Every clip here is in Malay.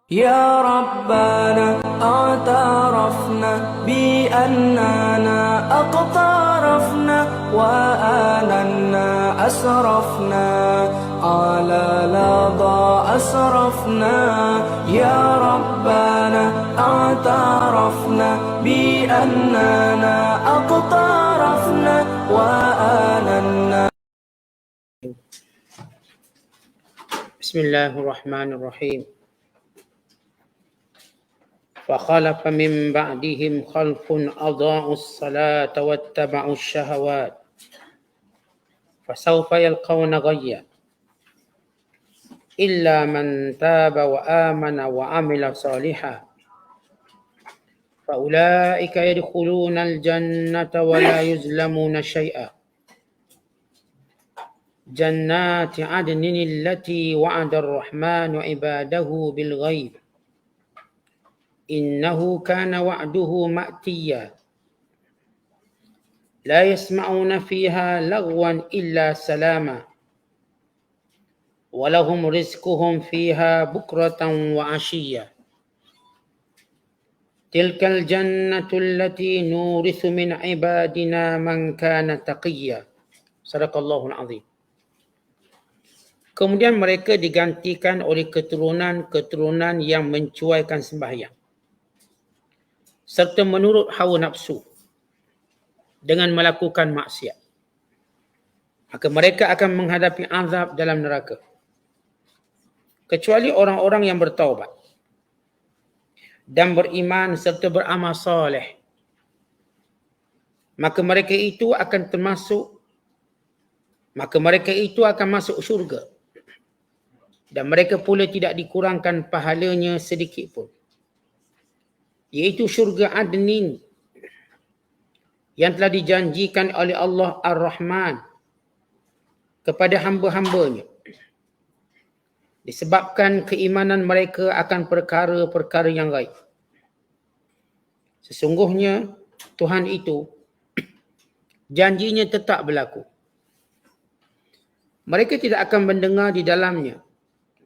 يا ربنا اعترفنا بأننا اقترفنا وآننا أسرفنا على لظى أسرفنا يا ربنا اعترفنا بأننا اقترفنا وآننا. بسم الله الرحمن الرحيم. فخلف من بعدهم خلف أضاعوا الصلاة واتبعوا الشهوات فسوف يلقون غيا إلا من تاب وآمن وعمل صالحا فأولئك يدخلون الجنة ولا يظلمون شيئا جنات عدن التي وعد الرحمن عباده بالغيب إنه كان وعده مأتيا لا يسمعون فيها لغوا إلا سلاما ولهم رزقهم فيها بكرة وعشيا تلك الجنة التي نورث من عبادنا من كان تقيا. صدق الله العظيم. Kemudian mereka digantikan oleh keturunan-keturunan yang mencuaikan sembahyang serta menurut hawa nafsu dengan melakukan maksiat. Maka mereka akan menghadapi azab dalam neraka. Kecuali orang-orang yang bertaubat dan beriman serta beramal soleh. Maka mereka itu akan masuk syurga. Dan mereka pula tidak dikurangkan pahalanya sedikit pun. Iaitu syurga Adnin yang telah dijanjikan oleh Allah Ar-Rahman kepada hamba-hambanya. Disebabkan keimanan mereka akan perkara-perkara yang gaib. Sesungguhnya Tuhan itu janjinya tetap berlaku. Mereka tidak akan mendengar di dalamnya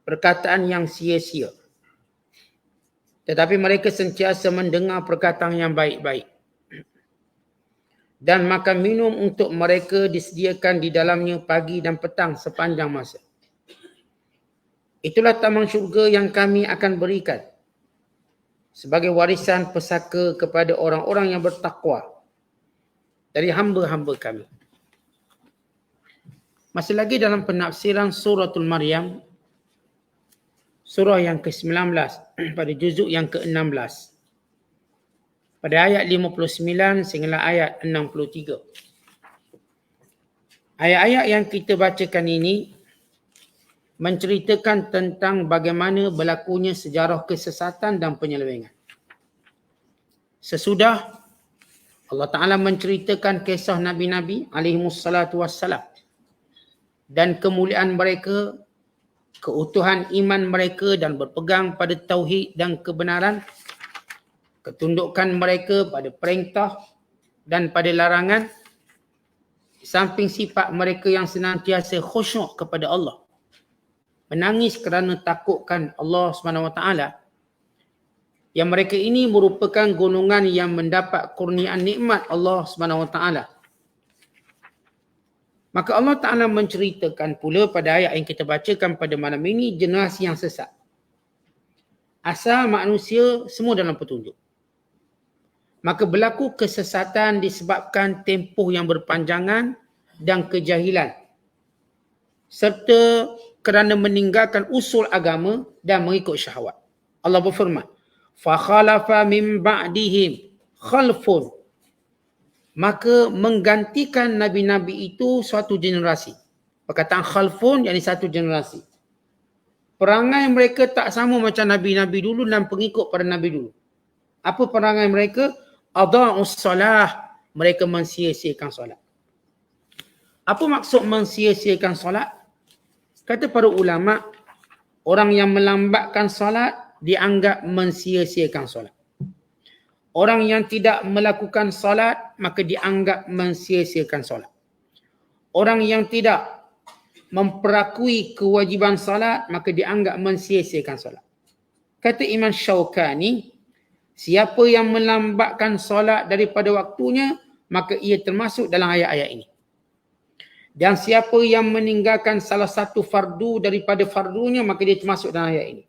perkataan yang sia-sia. Tetapi mereka sentiasa mendengar perkataan yang baik-baik. Dan makan minum untuk mereka disediakan di dalamnya pagi dan petang sepanjang masa. Itulah taman syurga yang kami akan berikan sebagai warisan pesaka kepada orang-orang yang bertakwa dari hamba-hamba kami. Masih lagi dalam penafsiran suratul Maryam, surah yang ke-19 pada juzuk yang ke-16. Pada ayat 59 sehingga ayat 63. Ayat-ayat yang kita bacakan ini menceritakan tentang bagaimana berlakunya sejarah kesesatan dan penyelewengan. Sesudah Allah Ta'ala menceritakan kisah Nabi-Nabi alaihimussalatu wassalam dan kemuliaan mereka, keutuhan iman mereka dan berpegang pada tauhid dan kebenaran, ketundukan mereka pada perintah dan pada larangan, di samping sifat mereka yang senantiasa khusyuk kepada Allah, menangis kerana takutkan Allah SWT, yang mereka ini merupakan golongan yang mendapat kurniaan nikmat Allah SWT. Maka Allah Ta'ala menceritakan pula pada ayat yang kita bacakan pada malam ini generasi yang sesat. Asal manusia semua dalam petunjuk. Maka berlaku kesesatan disebabkan tempoh yang berpanjangan dan kejahilan. Serta kerana meninggalkan usul agama dan mengikut syahwat. Allah berfirman, فَخَلَفَ مِنْ بَعْدِهِمْ خَلْفٌ. Maka menggantikan Nabi-Nabi itu suatu generasi. Perkataan khalfun yakni satu generasi. Perangai mereka tak sama macam Nabi-Nabi dulu dan pengikut pada Nabi dulu. Apa perangai mereka? Adha'us salah. Mereka mensia-siakan solat. Apa maksud mensia-siakan solat? Kata para ulama, orang yang melambatkan solat dianggap mensia-siakan solat. Orang yang tidak melakukan solat maka dianggap mensia-siakan solat. Orang yang tidak memperakui kewajiban solat maka dianggap mensia-siakan solat. Kata Imam Syaukani, siapa yang melambatkan solat daripada waktunya, maka ia termasuk dalam ayat-ayat ini. Dan siapa yang meninggalkan salah satu fardu daripada fardunya, maka dia termasuk dalam ayat ini.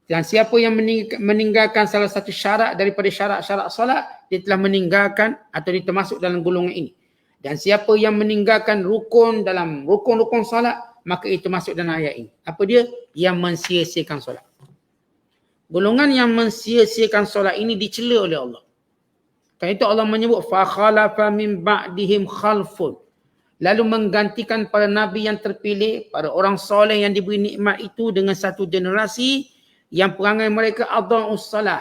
Dan siapa yang meninggalkan salah satu syarat daripada syarat-syarat solat, dia telah meninggalkan atau dia termasuk dalam golongan ini. Dan siapa yang meninggalkan rukun dalam rukun-rukun solat, maka itu masuk dalam ayat ini. Apa dia? Yang mensia-siakan solat. Golongan yang mensia-siakan solat ini dicela oleh Allah. Kerana itu Allah menyebut fa khalafa min ba'dihim khalfun. Lalu menggantikan para nabi yang terpilih, para orang soleh yang diberi nikmat itu dengan satu generasi yang perangai mereka adha'us salah.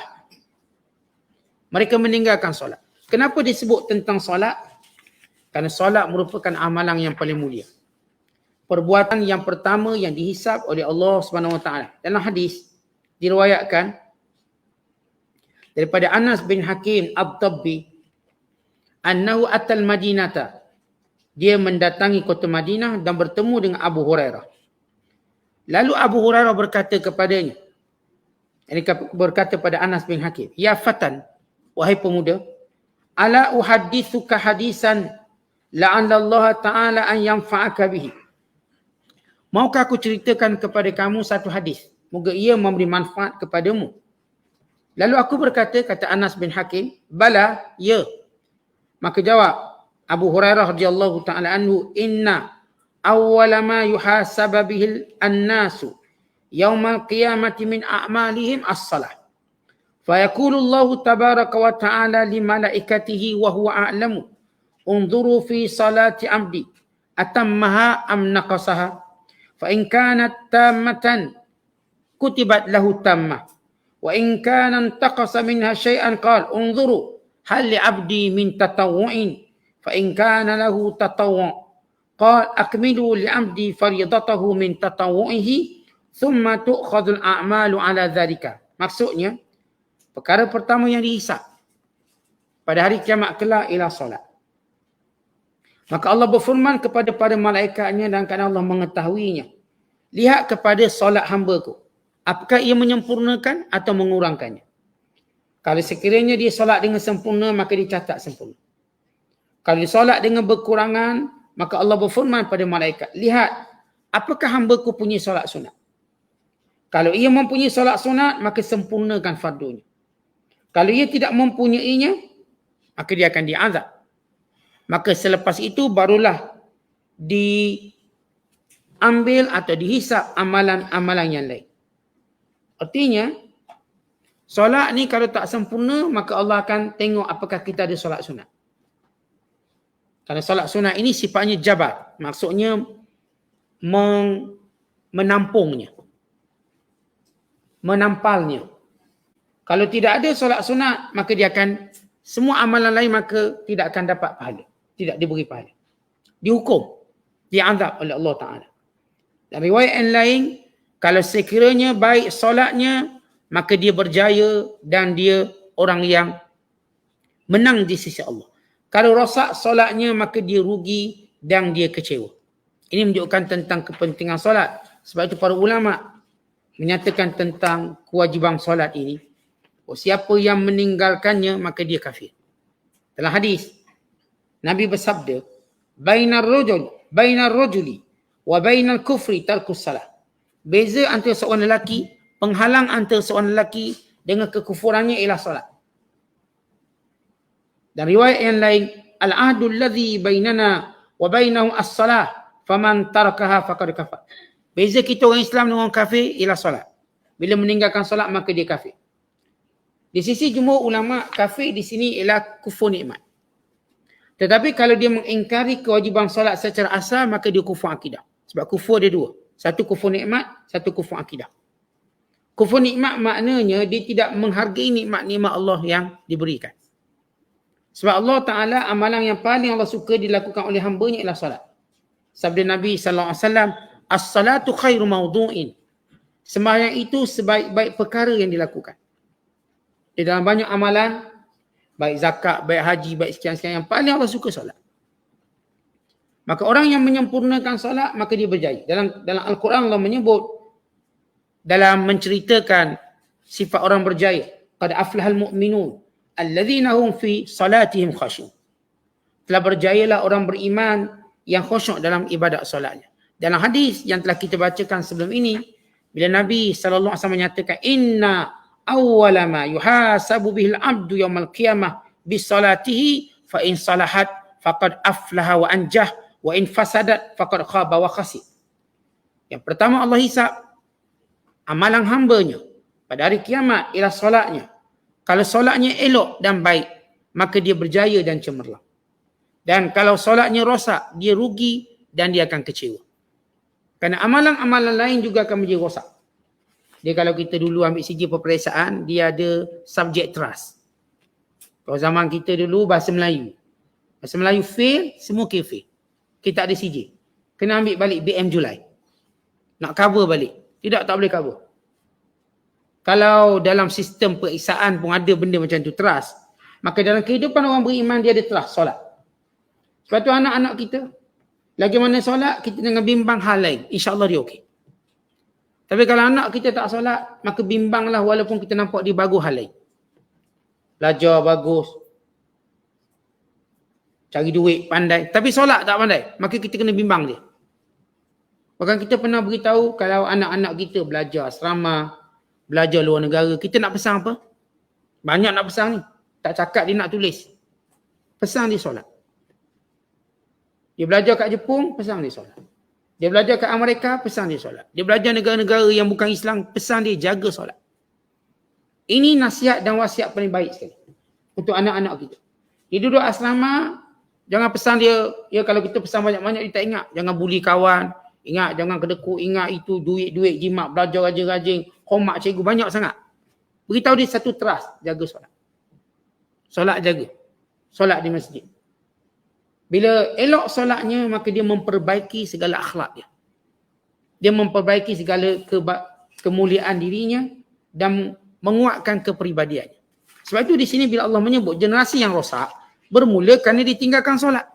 Mereka meninggalkan solat. Kenapa disebut tentang solat? Kerana solat merupakan amalan yang paling mulia. Perbuatan yang pertama yang dihisab oleh Allah Subhanahu Wa Taala. Dalam hadis diriwayatkan daripada Anas bin Hakim Ad-Dabbi, annahu atal Madinata. Dia mendatangi kota Madinah dan bertemu dengan Abu Hurairah. Lalu Abu Hurairah berkata kepadanya, berkata pada Anas bin Hakim, ya fatan, wahai pemuda, ala uhaddithuka hadisan la'alla Allah Ta'ala an yanfa'aka bihi. Maukah aku ceritakan kepada kamu satu hadis, moga ia memberi manfaat kepadamu. Lalu aku berkata, kata Anas bin Hakim, bala, ya. Maka jawab Abu Hurairah radhiyallahu ta'ala anhu, inna awwala ma yuhasaba bihil annasu yaumal qiyamati min a'malihim as-salah. Fayaqulu Allah tabaraka wa ta'ala li malaikatihi wa huwa a'lamu unzuru fi salati abdi atammaha am naqasaha fa in kanat tammatan kutibat lahu tammah wa in kana intaqasa minha syai'an qala unzuru hal li abdi min tatawwu'in fa in kana lahu tatawwu' qala akmilu li abdi fardatahu min tatawwu'ihi thumma tu'khadhu al-a'malu ala dhalika. Maksudnya, perkara pertama yang dihisab pada hari kiamat kelak ialah solat. Maka Allah berfirman kepada para malaikatnya dan kerana Allah mengetahuinya, lihat kepada solat hamba-Ku, apakah ia menyempurnakan atau mengurangkannya. Kalau sekiranya dia solat dengan sempurna, maka dicatat sempurna. Kalau dia solat dengan berkurangan, maka Allah berfirman pada malaikat, lihat apakah hamba-Ku punya solat sunat. Kalau ia mempunyai solat sunat, maka sempurnakan fardunya. Kalau ia tidak mempunyainya, maka dia akan diazab. Maka selepas itu barulah diambil atau dihisap amalan-amalan yang lain. Artinya, solat ni kalau tak sempurna, maka Allah akan tengok apakah kita ada solat sunat. Kerana solat sunat ini sifatnya jabar. Maksudnya menampungnya. Menampalnya. Kalau tidak ada solat sunat, maka dia akan, semua amalan lain maka tidak akan dapat pahala. Tidak diberi pahala. Dihukum. Diazab oleh Allah Ta'ala. Dan riwayat yang lain, kalau sekiranya baik solatnya, maka dia berjaya dan dia orang yang menang di sisi Allah. Kalau rosak solatnya, maka dia rugi dan dia kecewa. Ini menunjukkan tentang kepentingan solat. Sebab itu para ulama menyatakan tentang kewajiban solat ini. Siapa yang meninggalkannya, maka dia kafir. Dalam hadis, Nabi bersabda, bainar rajuli wa bainal kufri tarkus salah. Beza antara seorang lelaki, penghalang antara seorang lelaki dengan kekufurannya ialah solat. Dan riwayat yang lain, al-ahdu alladhi bainana wa bainahu as-salah faman tarakaha faqad kafar. Beza kita orang Islam dengan orang kafir ialah solat. Bila meninggalkan solat maka dia kafir. Di sisi jumhur ulama, kafir di sini ialah kufur nikmat. Tetapi kalau dia mengingkari kewajiban solat secara asal, maka dia kufur akidah. Sebab kufur dia dua. Satu kufur nikmat, satu kufur akidah. Kufur nikmat maknanya dia tidak menghargai nikmat-nikmat Allah yang diberikan. Sebab Allah Ta'ala, amalan yang paling Allah suka dilakukan oleh hamba-Nya ialah salat. Sabda Nabi SAW, as-salatu khairu mawdu'in. Sembahyang itu sebaik-baik perkara yang dilakukan. Di dalam banyak amalan, baik zakat, baik haji, baik sekian-sekian, yang paling Allah suka salat. Maka orang yang menyempurnakan salat, maka dia berjaya. Dalam Al-Quran Allah menyebut, dalam menceritakan sifat orang berjaya. Qad aflahal mu'minun alladzina hum fi salatihim khashyun. Telah berjayalah orang beriman yang khusyuk dalam ibadat solatnya. Dalam hadis yang telah kita bacakan sebelum ini, bila Nabi SAW menyatakan, inna awwala ma yuhasabu bihil abdu yawmal qiyamah bisalatihi fa in salahat faqad aflaha wa anjah wa in fasadat faqad khaba wa khasir. Yang pertama Allah hisab amalan hambanya pada hari kiamat ialah solatnya. Kalau solatnya elok dan baik, maka dia berjaya dan cemerlang. Dan kalau solatnya rosak, dia rugi dan dia akan kecewa. Kerana amalan-amalan lain juga akan menjadi rosak. Dia kalau kita dulu ambil segi peperiksaan, dia ada subject trust. Kalau zaman kita dulu bahasa Melayu. Bahasa Melayu fail, semua fail. Kita ada CJ. Kena ambil balik BM Julai. Nak cover balik. Tidak, tak boleh cover. Kalau dalam sistem periksaan pun ada benda macam tu, trust. Maka dalam kehidupan orang beriman, dia ada trust, solat. Sebab tu anak-anak kita, lagi mana solat, kita jangan bimbang hal lain. InsyaAllah dia okey. Tapi kalau anak kita tak solat, maka bimbanglah walaupun kita nampak dia bagus hal lain. Belajar bagus. Cari duit, pandai. Tapi solat tak pandai. Maka kita kena bimbang dia. Bahkan kita pernah beritahu kalau anak-anak kita belajar asrama, belajar luar negara, kita nak pesan apa? Banyak nak pesan ni. Tak cakap dia nak tulis. Pesan dia solat. Dia belajar kat Jepun, pesan dia solat. Dia belajar kat Amerika, pesan dia solat. Dia belajar negara-negara yang bukan Islam, pesan dia jaga solat. Ini nasihat dan wasiat paling baik sekali untuk anak-anak kita. Dia duduk asrama, jangan pesan dia, ya kalau kita pesan banyak-banyak dia tak ingat. Jangan bully kawan, ingat jangan kedekut, ingat itu duit-duit jimat, belajar rajin-rajin, hormat cikgu, banyak sangat. Beritahu dia satu trust, jaga solat. Solat jaga. Solat di masjid. Bila elok solatnya, maka dia memperbaiki segala akhlak dia. Dia memperbaiki segala kemuliaan dirinya dan menguatkan kepribadiannya. Sebab itu di sini bila Allah menyebut generasi yang rosak, bermula kerana ditinggalkan solat.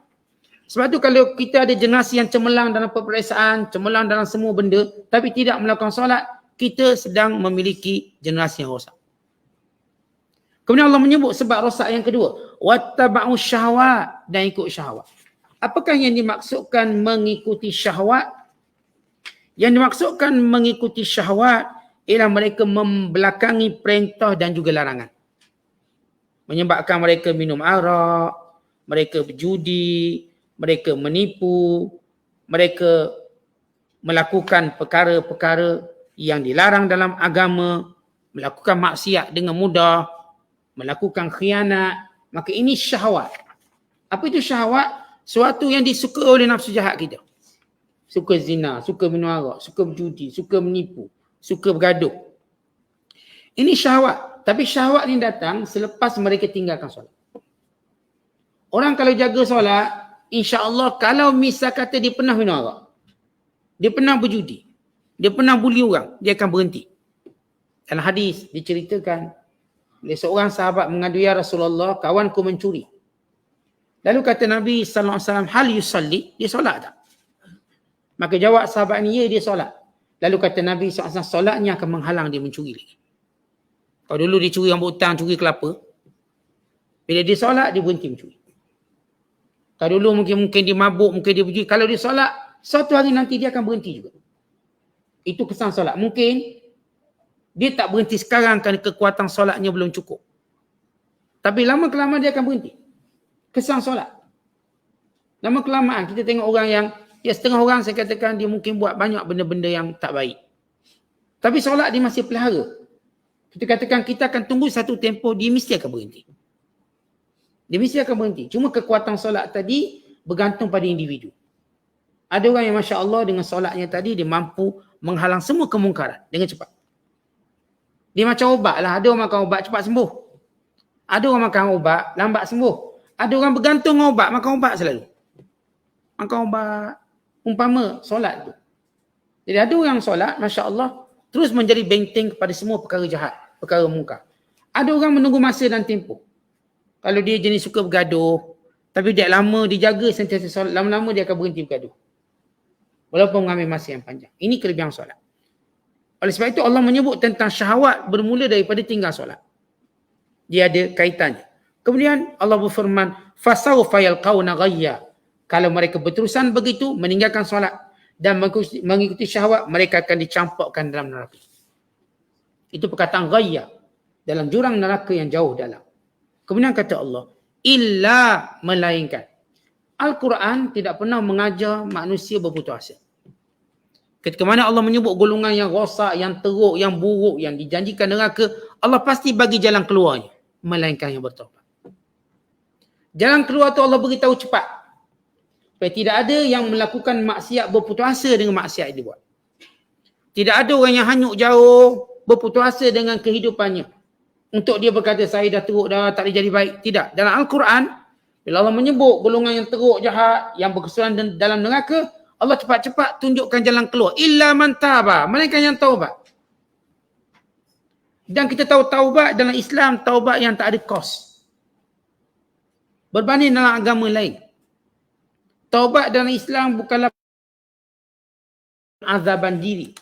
Sebab itu kalau kita ada generasi yang cemerlang dalam peperiksaan, cemerlang dalam semua benda, tapi tidak melakukan solat, kita sedang memiliki generasi yang rosak. Kemudian Allah menyebut sebab rosak yang kedua, wattaba'u syahwat, dan ikut syahwat. Apakah yang dimaksudkan mengikuti syahwat? Yang dimaksudkan mengikuti syahwat ialah mereka membelakangi perintah dan juga larangan. Menyebabkan mereka minum arak, mereka berjudi, mereka menipu, mereka melakukan perkara-perkara yang dilarang dalam agama, melakukan maksiat dengan mudah, melakukan khianat, maka ini syahwat. Apa itu syahwat? Suatu yang disuka oleh nafsu jahat kita. Suka zina, suka minum arak, suka berjudi, suka menipu, suka bergaduh. Ini syahwat. Tapi syahwat ni datang selepas mereka tinggalkan solat. Orang kalau jaga solat, insya-Allah kalau misal kata dia pernah minum arak, dia pernah berjudi, dia pernah bully orang, dia akan berhenti. Dalam hadis diceritakan, bila seorang sahabat mengadu, ya Rasulullah, kawanku mencuri. Lalu kata Nabi SAW, hal yusalli, dia solat tak? Maka jawab sahabat ni, ya dia solat. Lalu kata Nabi SAW, solatnya akan menghalang dia mencuri lagi. Kalau dulu dia curi rambutan, curi kelapa, bila dia solat, dia berhenti mencuri. Kalau dulu mungkin dia mabuk, mungkin dia berjudi. Kalau dia solat, suatu hari nanti dia akan berhenti juga. Itu kesan solat. Mungkin dia tak berhenti sekarang kerana kekuatan solatnya belum cukup. Tapi lama-kelamaan dia akan berhenti. Kesan solat. Lama-kelamaan kita tengok orang yang, ya setengah orang saya katakan dia mungkin buat banyak benda-benda yang tak baik. Tapi solat dia masih pelihara. Kita katakan kita akan tunggu satu tempoh, dia mesti akan berhenti. Dia mesti akan berhenti. Cuma kekuatan solat tadi bergantung pada individu. Ada orang yang Masya Allah dengan solatnya tadi, dia mampu menghalang semua kemungkaran dengan cepat. Dia macam obat lah. Ada orang makan obat cepat sembuh. Ada orang makan obat lambat sembuh. Ada orang bergantung dengan obat, makan obat selalu. Makan obat. Umpama solat tu. Jadi ada orang solat, Masya Allah, terus menjadi benteng kepada semua perkara jahat, perkara mungkar. Ada orang menunggu masa dan tempoh. Kalau dia jenis suka bergaduh, tapi dia lama dijaga sentiasa solat, lama-lama dia akan berhenti bergaduh. Walaupun mengambil masa yang panjang. Ini kelebihan solat. Oleh sebab itu Allah menyebut tentang syahwat bermula daripada tinggal solat. Dia ada kaitannya. Kemudian Allah berfirman, fasawfa yalqauna ghayya. Kalau mereka berterusan begitu meninggalkan solat dan mengikuti syahwat, mereka akan dicampakkan dalam neraka. Itu perkataan ghayya, dalam jurang neraka yang jauh dalam. Kemudian kata Allah, illa melainkan. Al-Quran tidak pernah mengajar manusia berputus asa. Ketika mana Allah menyebut golongan yang rosak, yang teruk, yang buruk, yang dijanjikan neraka, Allah pasti bagi jalan keluarnya, melainkan yang bertaubat. Jalan keluar tu Allah beritahu cepat. Supaya tidak ada yang melakukan maksiat berputus asa dengan maksiat yang dibuat. Tidak ada orang yang hanyut jauh berputus asa dengan kehidupannya. Untuk dia berkata, saya dah teruk dah, tak boleh jadi baik. Tidak. Dalam Al-Quran, bila Allah menyebut golongan yang teruk, jahat, yang berkesudahan dalam neraka, Allah cepat-cepat tunjukkan jalan keluar. Illa man taba, melainkan yang taubat. Dan kita tahu taubat dalam Islam, taubat yang tak ada kos. Berbanding dalam agama lain. Taubat dalam Islam bukanlah azaban diri.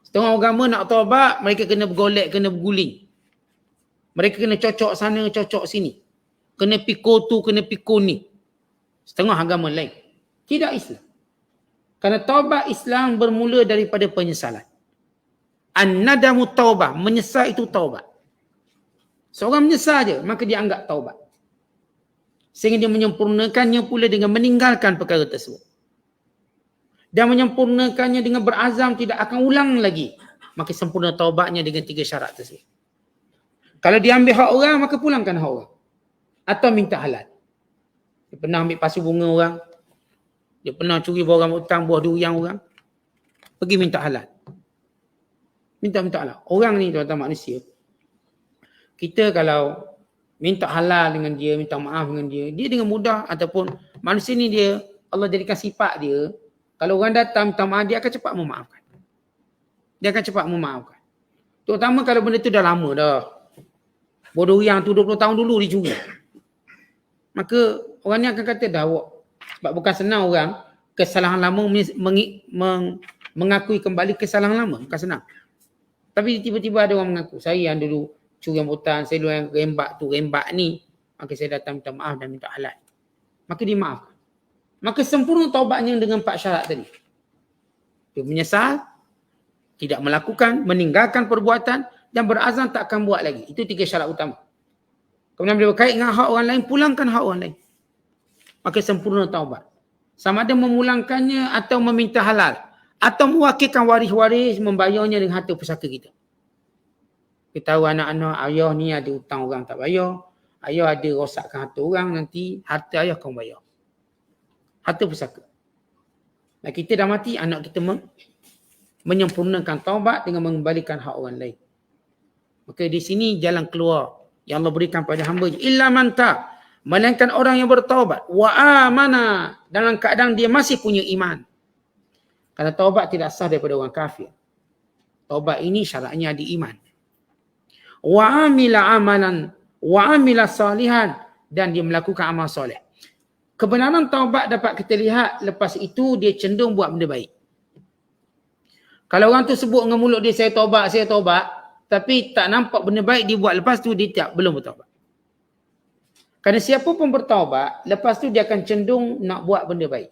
Setengah agama nak taubat, mereka kena bergolek, kena berguling. Mereka kena cocok sana, cocok sini. Kena pikul tu, kena pikul ni. Setengah agama lain. Tidak Islam. Kerana taubat Islam bermula daripada penyesalan. An-nadamu taubah. Menyesal itu taubat. Seorang menyesal je, maka dia anggap taubat. Sehingga dia menyempurnakannya pula dengan meninggalkan perkara tersebut. Dan menyempurnakannya dengan berazam tidak akan ulang lagi. Maka sempurna taubatnya dengan 3 syarat tersebut. Kalau dia ambil hak orang, maka pulangkan hak orang. Atau minta halal. Dia pernah ambil pasu bunga orang. Dia pernah curi barang hutang, buah durian orang. Pergi minta halal. Minta halal. Orang ni tuan-tuan manusia. Kita kalau minta halal dengan dia, minta maaf dengan dia, dia dengan mudah. Ataupun manusia ni dia, Allah jadikan sifat dia. Kalau orang datang minta maaf, dia akan cepat memaafkan. Dia akan cepat memaafkan. Terutama kalau benda tu dah lama dah. Buah durian tu 20 tahun dulu dicuri. Maka orang ni akan kata dah awak. Sebab bukan senang orang kesalahan lama mengakui kembali kesalahan lama. Bukan senang. Tapi tiba-tiba ada orang mengaku, saya yang dulu curi rambutan, saya dulu yang rembak ni. Maka saya datang minta maaf dan minta halal. Maka dimaafkan. Maka sempurna taubatnya dengan 4 syarat tadi. Dia menyesal, tidak melakukan, meninggalkan perbuatan dan berazam tak akan buat lagi. Itu 3 syarat utama. Kemudian bila berkait dengan hak orang lain, pulangkan hak orang lain. Maka sempurna taubat. Sama ada memulangkannya atau meminta halal. Atau mewakilkan waris-waris membayarnya dengan harta pusaka kita. Kita tahu anak-anak ayah ni ada hutang orang tak bayar. Ayah ada rosakkan harta orang, nanti harta ayah kau bayar. Harta pusaka. Dan kita dah mati, anak kita menyempurnakan taubat dengan mengembalikan hak orang lain. Maka di sini jalan keluar yang Allah berikan pada hamba. Illa manta, melainkan orang yang bertaubat. Wa amana, dalam keadaan dia masih punya iman. Kerana taubat tidak sah daripada orang kafir. Taubat ini syaratnya ada iman. Wa amila amalan, wa amila salihan, dan dia melakukan amal soleh. Kebenaran taubat dapat kita lihat lepas itu dia cenderung buat benda baik. Kalau orang tu sebut dengan mulut dia, saya taubat, tapi tak nampak benda baik dia buat lepas tu, dia belum bertaubat. Kerana siapa pun bertaubat, lepas tu dia akan cenderung nak buat benda baik.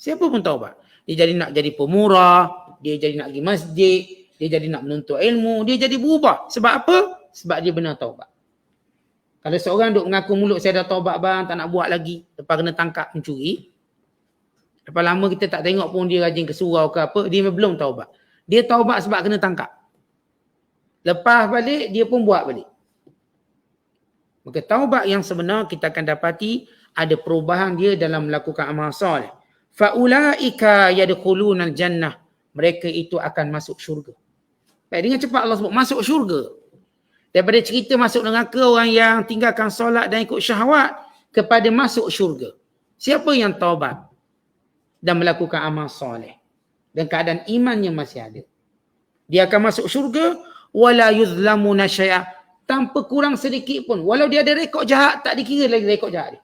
Siapa pun taubat. Dia jadi nak jadi pemurah, dia jadi nak pergi masjid, dia jadi nak menuntut ilmu, dia jadi berubah. Sebab apa? Sebab dia benar taubat. Kalau seorang duk mengaku mulut, saya dah taubat bang, tak nak buat lagi, lepas kena tangkap mencuri, lepas lama kita tak tengok pun dia rajin ke surau ke apa, dia belum taubat. Dia taubat sebab kena tangkap. Lepas balik, dia pun buat balik. Maka taubat yang sebenar kita akan dapati ada perubahan dia dalam melakukan amal soleh. Faulaika yadkhulunal jannah. Mereka itu akan masuk syurga. Baik, dengan cepat Allah sebut masuk syurga. Daripada cerita masuk neraka orang yang tinggalkan solat dan ikut syahwat kepada masuk syurga. Siapa yang taubat dan melakukan amal soleh dan keadaan imannya masih ada, dia akan masuk syurga wala yuzlamuna syai'a, tanpa kurang sedikit pun. Walau dia ada rekod jahat, tak dikira lagi rekod jahat dia.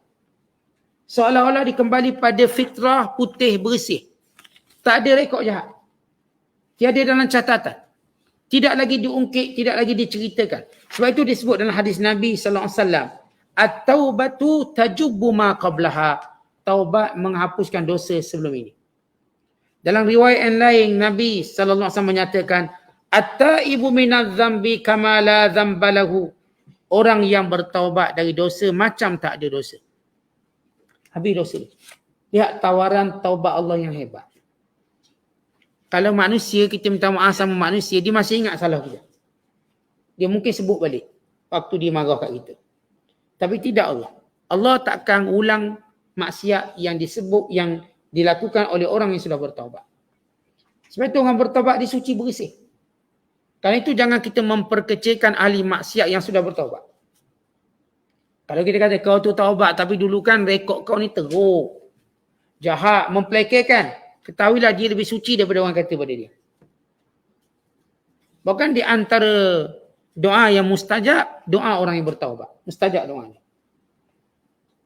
Seolah-olah dia kembali pada fitrah putih bersih. Tak ada rekod jahat. Tiada dalam catatan. Tidak lagi diungkit, tidak lagi diceritakan. Sebab itu disebut dalam hadis Nabi sallallahu alaihi wasallam, at-taubatu tajubbu ma qablaha. Taubat menghapuskan dosa sebelum ini. Dalam riwayat yang lain Nabi sallallahu alaihi wasallam menyatakan, at-taibu minadz-dzambi kama la dzamba lahu. Orang yang bertaubat dari dosa macam tak ada dosa. Habis dosa. Lihat tawaran taubat Allah yang hebat. Kalau manusia, kita minta maaf sama manusia, dia masih ingat salah kita. Dia mungkin sebut balik waktu dia marah kat kita. Tapi tidak Allah. Allah takkan ulang maksiat yang disebut, yang dilakukan oleh orang yang sudah bertaubat. Sebab itu orang bertaubat disuci bersih. Karena itu jangan kita memperkecilkan ahli maksiat yang sudah bertaubat. Kalau kita kata kau tu taubat tapi dulu kan rekod kau ni teruk, jahat, memplekekan, ketahuilah dia lebih suci daripada orang kata pada dia. Bahkan di antara doa yang mustajab, doa orang yang bertaubat. Mustajab doanya.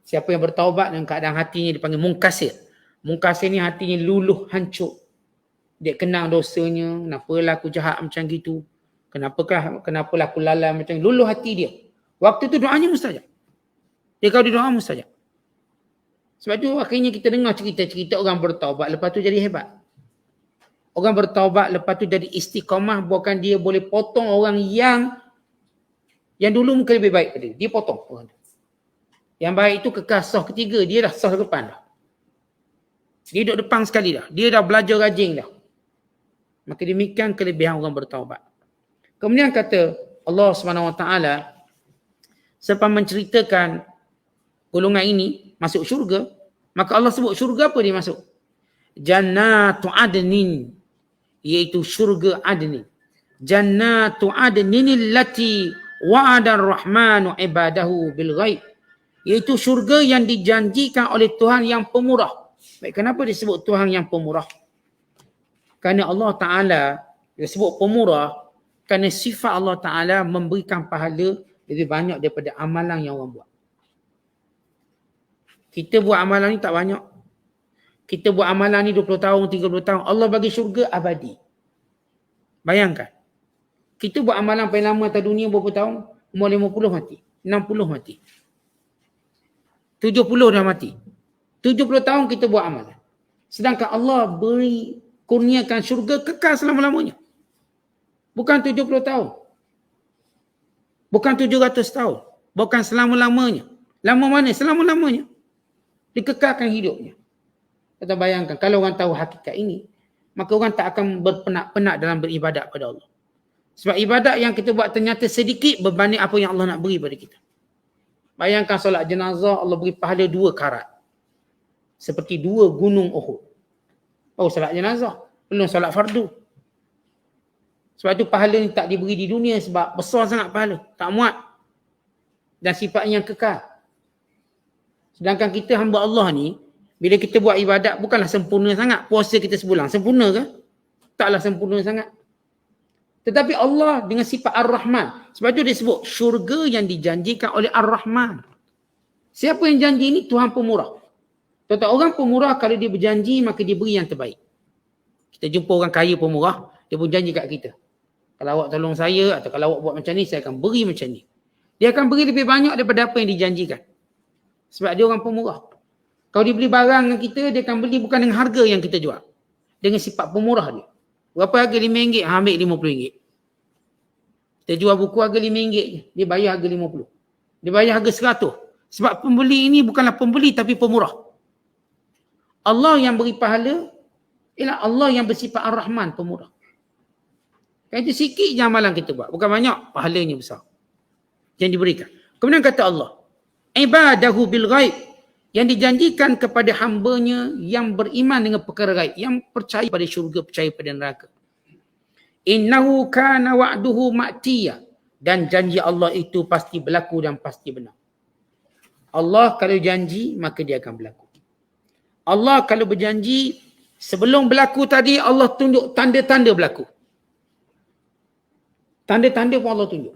Siapa yang bertaubat dalam keadaan hatinya dipanggil mungkasir. Mungkasir ni hatinya luluh, hancur. Dia kenang dosanya, kenapalah aku jahat macam gitu. Kenapalah aku lalai macam itu. Luluh hati dia. Waktu tu doanya mustajab. Dia kalau dia doa mustajab. Sebab tu akhirnya kita dengar cerita-cerita orang bertaubat lepas tu jadi hebat. Orang bertaubat lepas tu jadi istiqamah, bukan dia boleh potong orang yang dulu mungkin lebih baik pada dia. Dia potong orang tu. Yang baik itu kekal sah ketiga, dia dah sah depan dah. Dia duduk depan sekali dah. Dia dah belajar rajin dah. Maka demikian kelebihan orang bertaubat. Kemudian kata Allah SWT selepas menceritakan golongan ini masuk syurga, maka Allah sebut syurga apa dia masuk? Jannatu adnin, iaitu syurga adnin. Jannatu adnin allati wa'ada ar-rahmanu ibadahu bil ghaib, iaitu syurga yang dijanjikan oleh Tuhan yang pemurah. Baik, kenapa disebut Tuhan yang pemurah? Kerana Allah Ta'ala disebut pemurah kerana sifat Allah Ta'ala memberikan pahala lebih banyak daripada amalan yang orang buat. Kita buat amalan ni tak banyak. Kita buat amalan ni 20 tahun, 30 tahun. Allah bagi syurga abadi. Bayangkan. Kita buat amalan paling lama atas dunia berapa tahun? Umur 50 mati. 60 mati. 70 dah mati. 70 tahun kita buat amalan. Sedangkan Allah beri kurniakan syurga kekal selama-lamanya. Bukan 70 tahun. Bukan 700 tahun. Bukan selama-lamanya. Lama mana? Selama-lamanya. Dikekalkan hidupnya. Kita bayangkan, kalau orang tahu hakikat ini, maka orang tak akan berpenat-penat dalam beribadat pada Allah. Sebab ibadat yang kita buat ternyata sedikit berbanding apa yang Allah nak beri pada kita. Bayangkan solat jenazah, Allah beri pahala 2 karat. Seperti 2 gunung Uhud. Oh, solat jenazah. Belum solat fardu. Sebab itu pahala ni tak diberi di dunia sebab besar sangat pahala. Tak muat. Dan sifatnya yang kekal. Sedangkan kita hamba Allah ni, bila kita buat ibadat bukanlah sempurna sangat. Puasa kita sebulan, sempurna ke? Taklah sempurna sangat. Tetapi Allah dengan sifat Ar-Rahman. Sebab itu dia sebut syurga yang dijanjikan oleh Ar-Rahman. Siapa yang janji ini? Tuhan pemurah. Tuan-tuan, orang pemurah kalau dia berjanji maka dia beri yang terbaik. Kita jumpa orang kaya pemurah, dia pun janji kat kita. Kalau awak tolong saya atau kalau awak buat macam ni, saya akan beri macam ni. Dia akan beri lebih banyak daripada apa yang dijanjikan. Sebab dia orang pemurah. Kalau dia beli barang dengan kita, dia akan beli bukan dengan harga yang kita jual. Dengan sifat pemurah dia. Berapa harga? RM5? Ambil RM50. Kita jual buku harga RM5 je. Dia bayar harga RM50. Dia bayar harga RM100. Sebab pembeli ini bukanlah pembeli tapi pemurah. Allah yang beri pahala ialah Allah yang bersifat Ar-Rahman, pemurah. Kan itu sikit je amalan kita buat. Bukan banyak, pahalanya besar. Yang diberikan. Kemudian kata Allah, ibadahu bil ghaib, yang dijanjikan kepada hambanya yang beriman dengan perkara gaib, yang percaya pada syurga, percaya pada neraka. Innahu kana wa'duhu ma'tiya, dan janji Allah itu pasti berlaku dan pasti benar. Allah kalau janji maka dia akan berlaku. Allah kalau berjanji, sebelum berlaku tadi Allah tunjuk tanda-tanda berlaku. Tanda-tanda pun Allah tunjuk.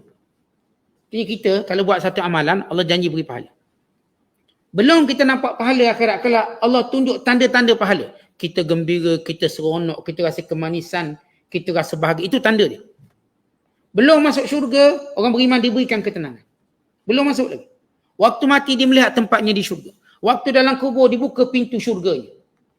Jadi kita kalau buat satu amalan, Allah janji beri pahala. Belum kita nampak pahala akhirat kelak, Allah tunjuk tanda-tanda pahala. Kita gembira, kita seronok, kita rasa kemanisan, kita rasa bahagia. Itu tanda dia. Belum masuk syurga, orang beriman diberikan ketenangan. Belum masuk lagi. Waktu mati dia melihat tempatnya di syurga. Waktu dalam kubur dibuka pintu syurganya.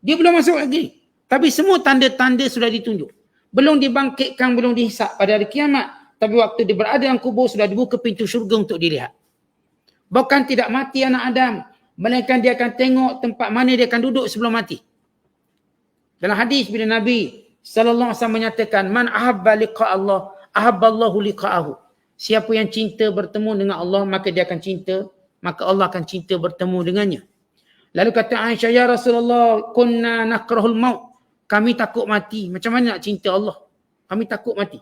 Dia belum masuk lagi. Tapi semua tanda-tanda sudah ditunjuk. Belum dibangkitkan, belum dihisap pada hari kiamat. Tapi waktu dia berada dalam kubur sudah dibuka pintu syurga untuk dilihat. Bukan tidak mati anak Adam. Melainkan dia akan tengok tempat mana dia akan duduk sebelum mati. Dalam hadis bila Nabi sallallahu alaihi wasallam menyatakan, man ahabba liqa Allah, ahabballahu liqa'ahu. Siapa yang cinta bertemu dengan Allah, maka dia akan cinta, maka Allah akan cinta bertemu dengannya. Lalu kata Aisyah, ya Rasulullah, kunna nakrahul maut. Kami takut mati. Macam mana nak cinta Allah? Kami takut mati.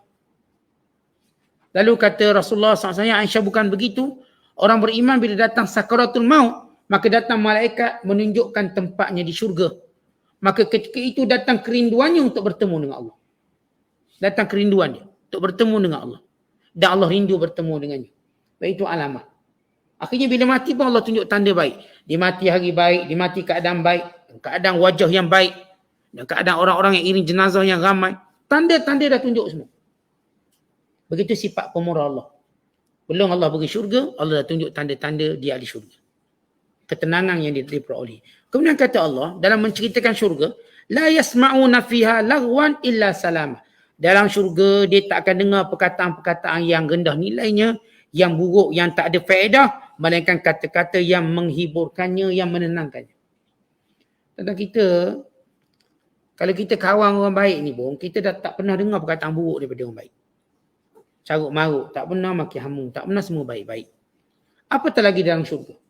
Lalu kata Rasulullah SAW, Aisyah bukan begitu. Orang beriman bila datang sakaratul maut, maka datang malaikat menunjukkan tempatnya di syurga. Maka ketika itu datang kerinduannya untuk bertemu dengan Allah. Datang kerinduannya untuk bertemu dengan Allah. Dan Allah rindu bertemu dengannya. Baik, itu alamat. Akhirnya bila mati pun Allah tunjuk tanda baik. Dia mati hari baik, dia mati keadaan baik, keadaan wajah yang baik, dan keadaan orang-orang yang iring jenazah yang ramai. Tanda-tanda dah tunjuk semua. Begitu sifat pemurah Allah. Belum Allah bagi syurga, Allah dah tunjuk tanda-tanda dia ahli syurga. Ketenangan yang diperoleh. Kemudian kata Allah dalam menceritakan syurga, la yasma'una fiha lagwan illa salama. Dalam syurga dia tak akan dengar perkataan-perkataan yang rendah nilainya, yang buruk, yang tak ada faedah, melainkan kata-kata yang menghiburkannya, yang menenangkannya. Tentang kita, kalau kita kawan orang baik ni pun, kita dah tak pernah dengar perkataan buruk daripada orang baik. Carut marut, tak pernah maki hamu, tak pernah semua baik-baik. Apatah lagi dalam syurga.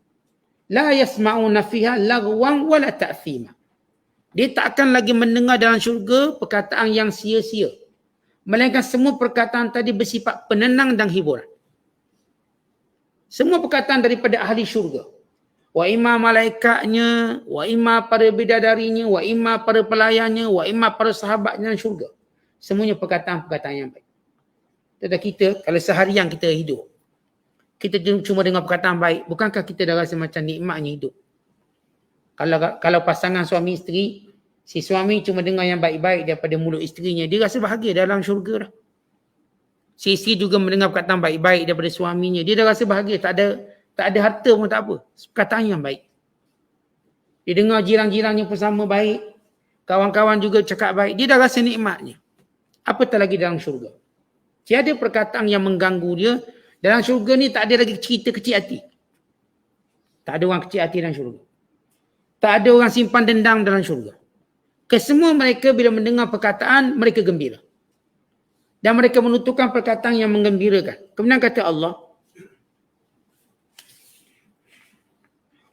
La yasma'una fiha lagwan wala ta'thima. Dia tak akan lagi mendengar dalam syurga perkataan yang sia-sia. Melainkan semua perkataan tadi bersifat penenang dan hiburan. Semua perkataan daripada ahli syurga. Wa imma malaikatnya, wa imma para bidadarinya, wa imma para pelayannya, wa imma para sahabatnya syurga. Semuanya perkataan-perkataan yang baik. Tetapi kita, kalau seharian kita hidup, kita cuma dengar perkataan baik, bukankah kita dah rasa macam nikmatnya hidup? Kalau pasangan suami isteri, si suami cuma dengar yang baik-baik daripada mulut isterinya, dia rasa bahagia dalam syurga dah. Si isteri juga mendengar perkataan baik-baik daripada suaminya, dia dah rasa bahagia, tak ada harta pun tak apa, perkataan yang baik. Dia dengar jiran-jirannya pun sama baik, kawan-kawan juga cakap baik, dia dah rasa nikmatnya. Apatah lagi dalam syurga. Tiada perkataan yang mengganggu dia. Dalam syurga ni tak ada lagi cerita kecil hati. Tak ada orang kecil hati dalam syurga. Tak ada orang simpan dendam dalam syurga. Kesemua mereka bila mendengar perkataan, mereka gembira. Dan mereka menuturkan perkataan yang menggembirakan. Kemudian kata Allah,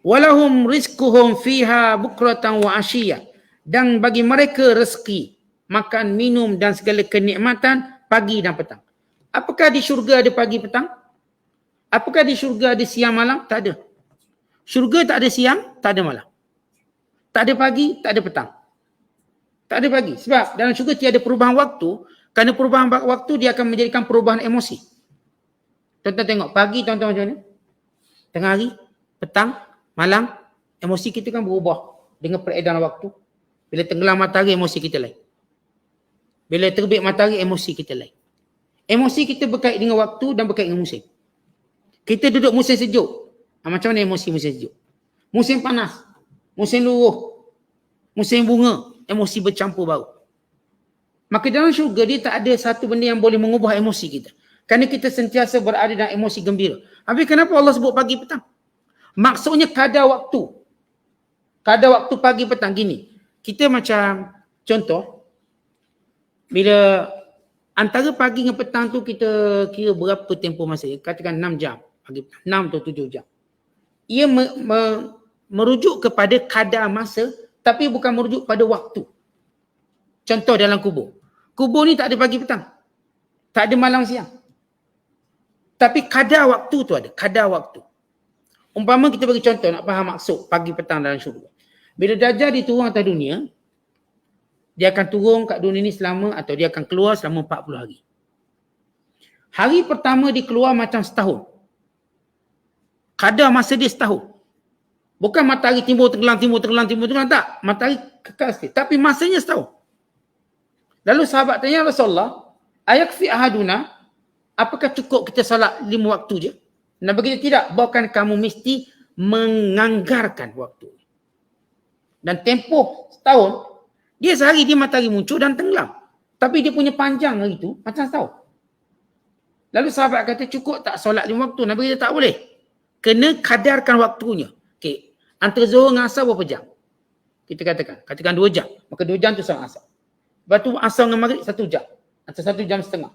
walahum rizquhum fiha bukratan wa asyiyah. Dan bagi mereka rezeki, makan, minum dan segala kenikmatan pagi dan petang. Apakah di syurga ada pagi petang? Apakah di syurga ada siang malam? Tak ada. Syurga tak ada siang, tak ada malam. Tak ada pagi, tak ada petang. Tak ada pagi. Sebab dalam syurga tiada perubahan waktu. Kerana perubahan waktu dia akan menjadikan perubahan emosi. Tuan-tuan tengok pagi tuan-tuan macam mana? Tengah hari, petang, malam, emosi kita kan berubah dengan peredaran waktu. Bila tenggelam matahari, emosi kita lain. Bila terbit matahari, emosi kita lain. Emosi kita berkait dengan waktu dan berkait dengan musim. Kita duduk musim sejuk. Macam mana emosi musim sejuk? Musim panas, musim luruh, musim bunga, emosi bercampur baru. Maka dalam syurga dia tak ada satu benda yang boleh mengubah emosi kita. Kerana kita sentiasa berada dalam emosi gembira. Habis kenapa Allah sebut pagi petang? Maksudnya kadar waktu. Kadar waktu pagi petang gini. Kita macam contoh, bila antara pagi dengan petang tu kita kira berapa tempoh masa. Katakan 6 jam. Pagi 6 atau 7 jam. Ia merujuk kepada kadar masa tapi bukan merujuk pada waktu. Contoh dalam kubur. Kubur ni tak ada pagi petang. Tak ada malam siang. Tapi kadar waktu tu ada. Kadar waktu. Umpama kita bagi contoh nak faham maksud pagi petang dalam syurga. Bila Dajjal diturun atas dunia, dia akan turun kat dunia ni selama atau dia akan keluar selama 40 hari. Hari pertama dia keluar macam setahun. Kadar masa dia setahun. Bukan matahari timbul tenggelam tak. Matahari kekal sikit. Tapi masanya setahun. Lalu sahabat tanya Rasulullah, ayakfi ahaduna, apakah cukup kita solat 5 waktu je? Nabi kata tidak, bahkan kamu mesti menganggarkan waktu. Dan tempoh setahun, dia sehari dia matahari muncul dan tenggelam. Tapi dia punya panjang hari tu macam setahun. Lalu sahabat kata cukup tak solat 5 waktu? Nabi kata tak boleh. Kena kadarkan waktunya. Okey, antara zuhur dengan asar berapa jam? Kita katakan 2 jam. Maka 2 jam tu solat asar. Lepas tu asar dengan maghrib 1 jam. Atau 1 jam setengah.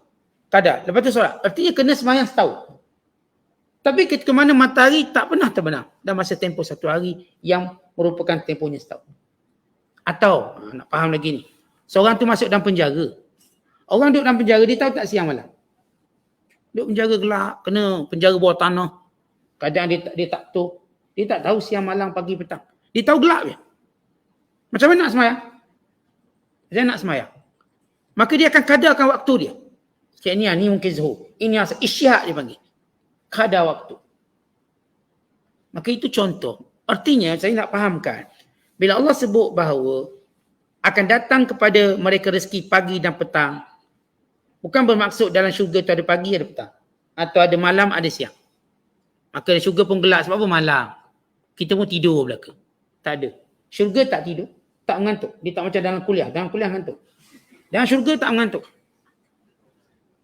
Kadar. Lepas tu solat. Artinya kena sembahyang setahun. Tapi ketika mana matahari tak pernah terbenam dalam masa tempoh 1 hari yang merupakan tempohnya setahun. Atau nak faham lagi ni. Seorang tu masuk dalam penjara. Orang duduk dalam penjara, dia tahu tak siang malam? Duduk penjara gelap, kena penjara bawah tanah. Kadang dia tak tahu. Dia tak tahu siang malam, pagi petang. Dia tahu gelap je. Macam mana nak sembahyang? Dia nak sembahyang. Maka dia akan kadarkan waktu dia. Sekejap ni mungkin zuhur. Ini asal isyihad dia panggil. Kadar waktu. Maka itu contoh. Artinya saya nak fahamkan. Bila Allah sebut bahawa akan datang kepada mereka rezeki pagi dan petang. Bukan bermaksud dalam syurga tu ada pagi ada petang. Atau ada malam ada siang. Maka syurga pun gelap sebab apa? Malam. Kita pun tidur belaka. Tak ada. Syurga tak tidur. Tak mengantuk. Dia tak macam dalam kuliah. Dalam kuliah mengantuk. Dalam syurga tak mengantuk.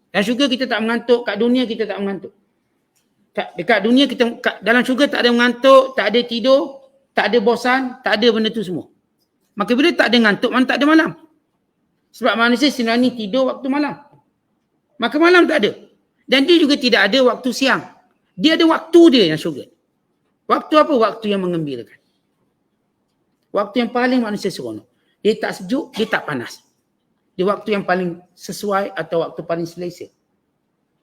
Dalam syurga kita tak mengantuk. Kat dunia kita tak mengantuk. Dekat dunia kita, dalam syurga tak ada mengantuk, tak ada tidur, tak ada bosan, tak ada benda tu semua. Maka bila tak ada ngantuk, mana tak ada malam. Sebab manusia sebenarnya tidur waktu malam. Maka malam tak ada. Dan dia juga tidak ada waktu siang. Dia ada waktu dia yang syurga. Waktu apa? Waktu yang mengembirakan. Waktu yang paling manusia seronok. Dia tak sejuk, dia tak panas. Dia waktu yang paling sesuai atau waktu paling selesa.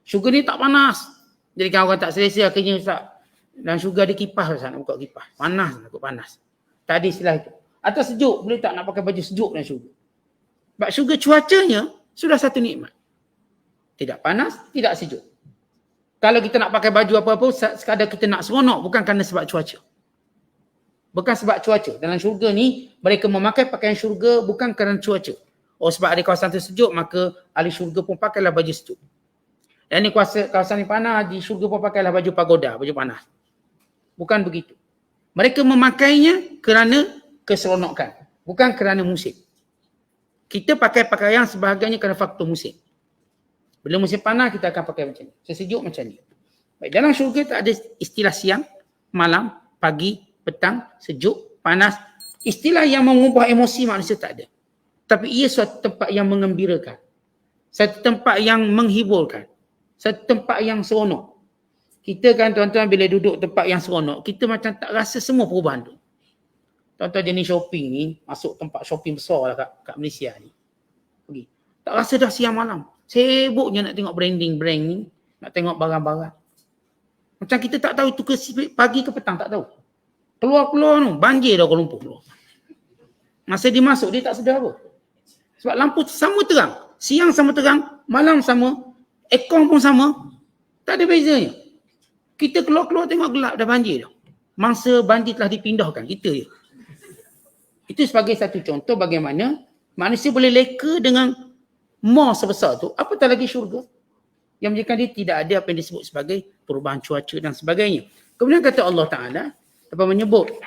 Syurga ni tak panas. Jadi kalau orang tak selesa, akhirnya Ustaz, dalam syurga ada kipas Ustaz, nak buka kipas. Panas, nak panas. Tak ada istilah itu. Atau sejuk, boleh tak nak pakai baju sejuk dalam syurga. Sebab syurga cuacanya sudah satu nikmat. Tidak panas, tidak sejuk. Kalau kita nak pakai baju apa-apa, sekadar kita nak seronok, bukan kerana sebab cuaca. Bukan sebab cuaca. Dalam syurga ni, mereka memakai pakaian syurga bukan kerana cuaca. Oh, sebab ada kawasan tu sejuk, maka ahli syurga pun pakailah baju sejuk. Dan ni kawasan ni panas, di syurga pun pakailah baju pagoda, baju panas. Bukan begitu. Mereka memakainya kerana keseronokan. Bukan kerana musim. Kita pakai pakaian sebahagiannya kerana faktor musim. Bila musim panas, kita akan pakai macam ni. Sesejuk macam ni. Baik, dalam syurga tak ada istilah siang, malam, pagi, petang, sejuk, panas. Istilah yang mengubah emosi manusia tak ada. Tapi ia suatu tempat yang mengembirakan. Satu tempat yang menghiburkan. Satu tempat yang seronok. Kita kan tuan-tuan bila duduk tempat yang seronok, kita macam tak rasa semua perubahan tu. Tuan-tuan jenis shopping ni, masuk tempat shopping besar lah kat Malaysia ni. Pergi. Tak rasa dah siang malam. Sibuknya nak tengok branding-brand ni. Nak tengok barang-barang. Macam kita tak tahu tu ke pagi ke petang, tak tahu. Keluar-keluar tu, banjir dah Kuala Lumpur keluar. Masa dia masuk, dia tak sedar apa. Sebab lampu sama terang. Siang sama terang, malam sama. Aircon pun sama, tak ada bezanya. Kita keluar-keluar tengok gelap dah banjir dah. Mangsa banjir telah dipindahkan, kita je. Itu sebagai satu contoh bagaimana manusia boleh leka dengan mall sebesar tu, apatah lagi syurga. Yang menjadikan dia tidak ada apa yang disebut sebagai perubahan cuaca dan sebagainya. Kemudian kata Allah Ta'ala, apa menyebut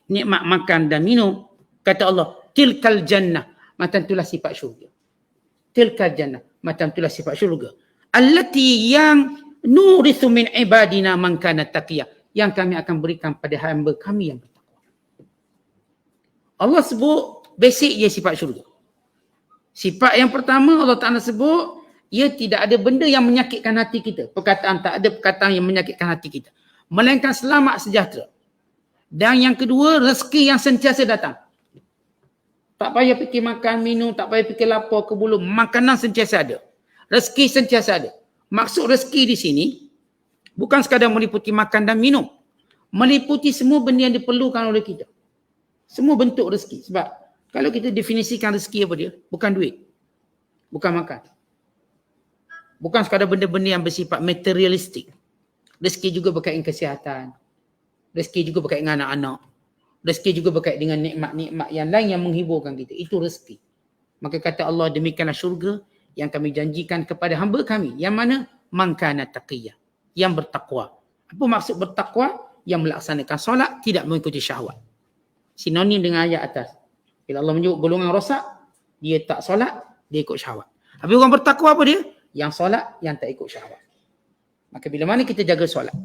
nikmat makan dan minum, kata Allah, tilkal jannah, macam itulah sifat syurga. Tilkal jannah, macam itulah sifat syurga. Allati yang nurithu min ibadina man kana taqiyya, yang kami akan berikan pada hamba kami yang bertakwa. Allah sebut basic dia sifat syurga. Sifat yang pertama Allah Ta'ala sebut, ia tidak ada benda yang menyakitkan hati kita. Perkataan, tak ada perkataan yang menyakitkan hati kita. Melainkan selamat sejahtera. Dan yang kedua, rezeki yang sentiasa datang. Tak payah fikir makan, minum, tak payah fikir lapar ke bulu. Makanan sentiasa ada. Rezeki sentiasa ada. Maksud rezeki di sini bukan sekadar meliputi makan dan minum. Meliputi semua benda yang diperlukan oleh kita. Semua bentuk rezeki. Sebab kalau kita definisikan rezeki apa dia? Bukan duit. Bukan makan. Bukan sekadar benda-benda yang bersifat materialistik. Rezeki juga berkaitan kesihatan. Rezeki juga berkaitan dengan anak-anak. Rezeki juga berkaitan dengan nikmat-nikmat yang lain yang menghiburkan kita. Itu rezeki. Maka kata Allah, demikianlah syurga yang kami janjikan kepada hamba kami. Yang mana? Man kana taqiyya, yang bertakwa. Apa maksud bertakwa? Yang melaksanakan solat, tidak mengikuti syahwat. Sinonim dengan ayat atas. Bila Allah menyebut golongan rosak, dia tak solat, dia ikut syahwat. Habis orang bertakwa apa dia? Yang solat, yang tak ikut syahwat. Maka bila mana kita jaga solat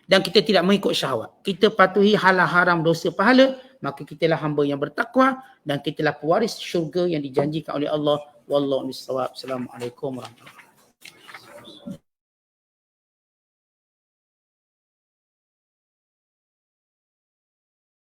dan kita tidak mengikut syahwat, kita patuhi halal haram dosa pahala, maka kitalah hamba yang bertakwa dan kitalah pewaris syurga yang dijanjikan oleh Allah. Wallahu a'lam bishawab. Assalamualaikum warahmatullahi wabarakatuh.